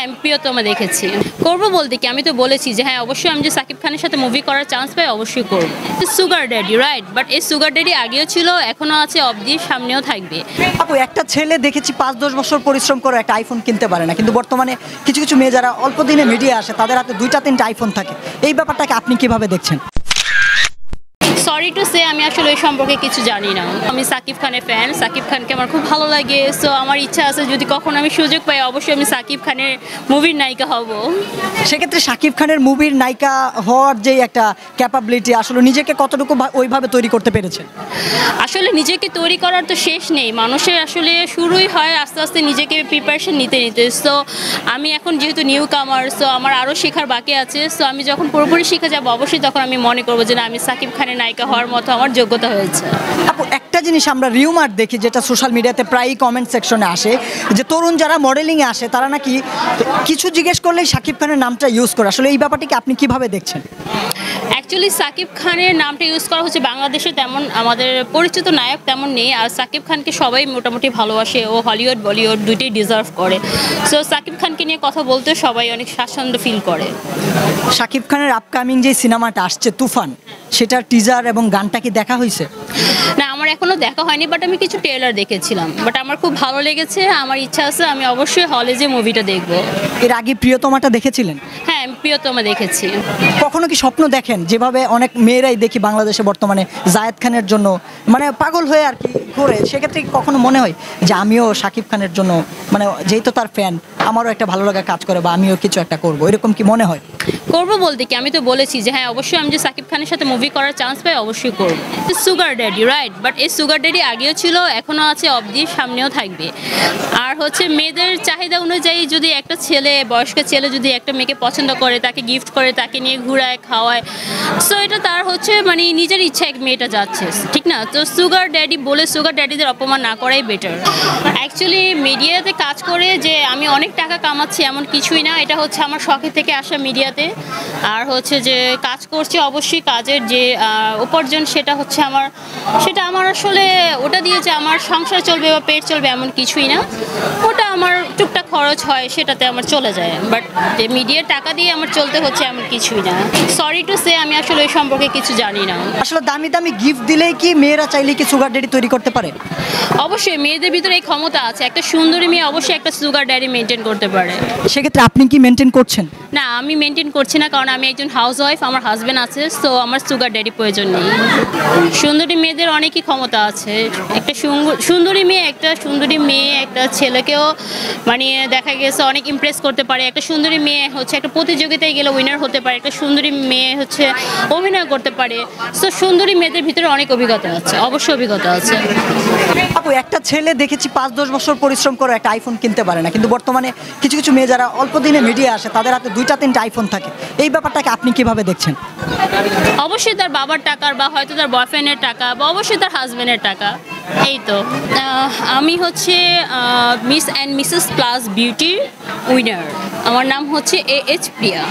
হ্যাঁ, আমি প্রিয়তমা দেখেছি। করব বলতে কি, আমি তো বলেছি যে হ্যাঁ অবশ্যই আমি যে সাকিব খানের সাথে মুভি করার চান্স পাই অবশ্যই করব। সুগার ড্যাডি রাইট, বাট এই সুগার ড্যাডি আগেও ছিল, এখনো আছে, অবধি সামনেও থাকবে। আপু, একটা ছেলে দেখেছি 5-10 বছর পরিশ্রম করে একটা আইফোন কিনতে পারে না, কিন্তু বর্তমানে কিছু কিছু মেয়ে যারা অল্প দিনে মিডিয়া আসে তাদের হাতে 2-3টা আইফোন থাকে। এই ব্যাপারটাকে আপনি কিভাবে দেখছেন? সরি টু সে, আমি আসলে এই সম্পর্কে কিছু জানি না। আমি সাকিব খানের ফ্যান, সাকিব খানকে আমার খুব ভালো লাগে। সো আমার ইচ্ছা আছে যদি কখনো আমি সুযোগ পাই অবশ্যই আমি সাকিব খানের মুভির নায়িকা হব। সেক্ষেত্রে সাকিব খানের মুভির নায়িকা হওয়ার যে একটা ক্যাপাবিলিটি, আসলে নিজেকে কতটুকু ওইভাবে তৈরি করতে পেরেছেন? আসলে নিজেকে তৈরি করার তো শেষ নেই, মানুষের আসলে শুরুই হয় আস্তে আস্তে নিজেকে প্রিপারেশন নিতে নিতে। সো আমি এখন যেহেতু নিউ কামার, সো আমার আরও শেখার বাকি আছে। সো আমি যখন পুরোপুরি শিখে যাবো অবশ্যই তখন আমি মনে করবো যে না, আমি সাকিব খানের নায়িকা হওয়ার মতো আমার যোগ্যতা হয়েছে। আপু, একটা জিনিস আমরা রিউমার দেখি যেটা সোশ্যাল মিডিয়াতে প্রায়ই কমেন্ট সেকশনে আসে, যে তরুণ যারা মডেলিংয়ে আসে তারা নাকি কিছু জিজ্ঞেস করলেই সাকিব খানের নামটা ইউজ করে। আসলে এই ব্যাপারটিকে আপনি কিভাবে দেখছেন? অ্যাকচুয়ালি সাকিব খানের নামটা ইউজ করা হচ্ছে, বাংলাদেশে তেমন আমাদের পরিচিত নায়ক তেমন নেই, আর সাকিব খানকে সবাই মোটামুটি ভালোবাসে, ও হলিউড বলিউড দুইটাই ডিজার্ভ করে। সো সাকিব খানকে নিয়ে কথা বলতে সবাই অনেক স্বাচ্ছন্দ্য ফিল করে। সাকিব খানের আপকামিং যে সিনেমাটা আসছে তুফান, সেটার টিজার এবং গানটা কি দেখা হয়েছে? না, আমার এখনো দেখা হয়নি, বাট আমি কিছু ট্রেলার দেখেছিলাম, বাট আমার খুব ভালো লেগেছে। আমার ইচ্ছা আছে আমি অবশ্যই হলে যে মুভিটা দেখবো। এর আগে প্রিয়তমাটা দেখেছিলেন? হ্যাঁ, আমি প্রিয়তমা দেখেছি। কখনো কি স্বপ্ন দেখেন, যেভাবে অনেক মেয়েরাই দেখি বাংলাদেশে বর্তমানে জায়েদ খানের জন্য মানে পাগল হয়ে আর কি ঘুরে, সেক্ষেত্রে কি কখনো মনে হয় যে আমিও সাকিব খানের জন্য, মানে যেহেতু তার ফ্যান, আমারও একটা ভালো লাগা কাজ করে বা আমিও কিছু একটা করবো, এরকম কি মনে হয়? করবো বলতে কি, আমি তো বলেছি যে হ্যাঁ অবশ্যই আমি যে সাকিব খানের সাথে মুভি করার চান্স পাই অবশ্যই করব। সুগার ড্যাডি রাইট, বাট এই সুগার ড্যাডি আগেও ছিল, এখনো আছে, অবধি সামনেও থাকবে। আর হচ্ছে মেয়েদের চাহিদা অনুযায়ী যদি একটা ছেলে, বয়স্ক ছেলে যদি একটা মেয়েকে পছন্দ করে, তাকে গিফট করে, তাকে নিয়ে ঘুরায় খাওয়ায়, সো এটা তার হচ্ছে মানে নিজের ইচ্ছা এক মেয়েটা যাচ্ছে, ঠিক না? তো সুগার ড্যাডি বলে সুগার ড্যাডিদের অপমান না করাই বেটার। অ্যাকচুয়ালি মিডিয়াতে কাজ করে যে আমি অনেক টাকা কামাচ্ছি এমন কিছুই না, এটা হচ্ছে আমার শখের থেকে আসা মিডিয়াতে। আর হচ্ছে যে কাজ করছি, অবশ্যই কাজের যে উপার্জন সেটা হচ্ছে সেটা আমার আসলে ওটা দিয়ে যে আমার সংসার চলবে বা পেট চলবে এমন কিছুই না, ওটা আমার টুকটাক খরচ হয় সেটাতে আমার চলে যায়, বাট যে মিডিয়ার টাকা দিয়ে আমার চলতে হচ্ছে এমন কিছুই না। সরি টু সে, আমি আসলে এই সম্পর্কে কিছু জানি না। আসলে দামি দামি গিফট দিলেই কি মেয়েরা চাইলে কি সুগার ড্যাডি তৈরি করতে পারে? অবশ্যই মেয়েদের ভিতরে এই ক্ষমতা আছে, একটা সুন্দরী মেয়ে অবশ্যই একটা সুগার ড্যাডি মেনটেন করতে পারে। সেক্ষেত্রে আপনি কি মেনটেন করছেন? না, আমি মেনটেন করছি না, কারণ আমি একজন হাউস ওয়াইফ, আমার হাজব্যান্ড আছে, সো আমার সুগার ড্যাডি প্রয়োজন নেই। সুন্দরী মেয়েদের অনেকই ক্ষমতা আছে, একটা সুন্দরী মেয়ে একটা ছেলেকেও মানে দেখা গেছে অনেক ইমপ্রেস করতে পারে। একটা সুন্দরী মেয়ে হচ্ছে একটা প্রতিযোগিতায় গেলে উইনার হতে পারে, একটা সুন্দরী মেয়ে হচ্ছে অভিনয় করতে পারে। সো সুন্দরী মেয়েদের ভিতরে অনেক অভিজ্ঞতা আছে, অবশ্যই অভিজ্ঞতা আছে। আপু, একটা ছেলে দেখেছি 5-10 বছর পরিশ্রম করে একটা আইফোন কিনতে পারে না, কিন্তু বর্তমানে কিছু কিছু মেয়ে যারা অল্প দিনে মিডিয়া আসে তাদের হাতে 2-3টা আইফোন থাকে। এই ব্যাপারটাকে আপনি কিভাবে দেখছেন? অবশ্যই তার বাবার টাকার বা হয়তো তার বয়ফ্রেন্ডের টাকা বা অবশ্যই তার হাজব্যান্ডের টাকা। এই তো আমি হচ্ছে মিস অ্যান্ড মিসেস প্লাস বিউটির উইনার, আমার নাম হচ্ছে AH প্রিয়া।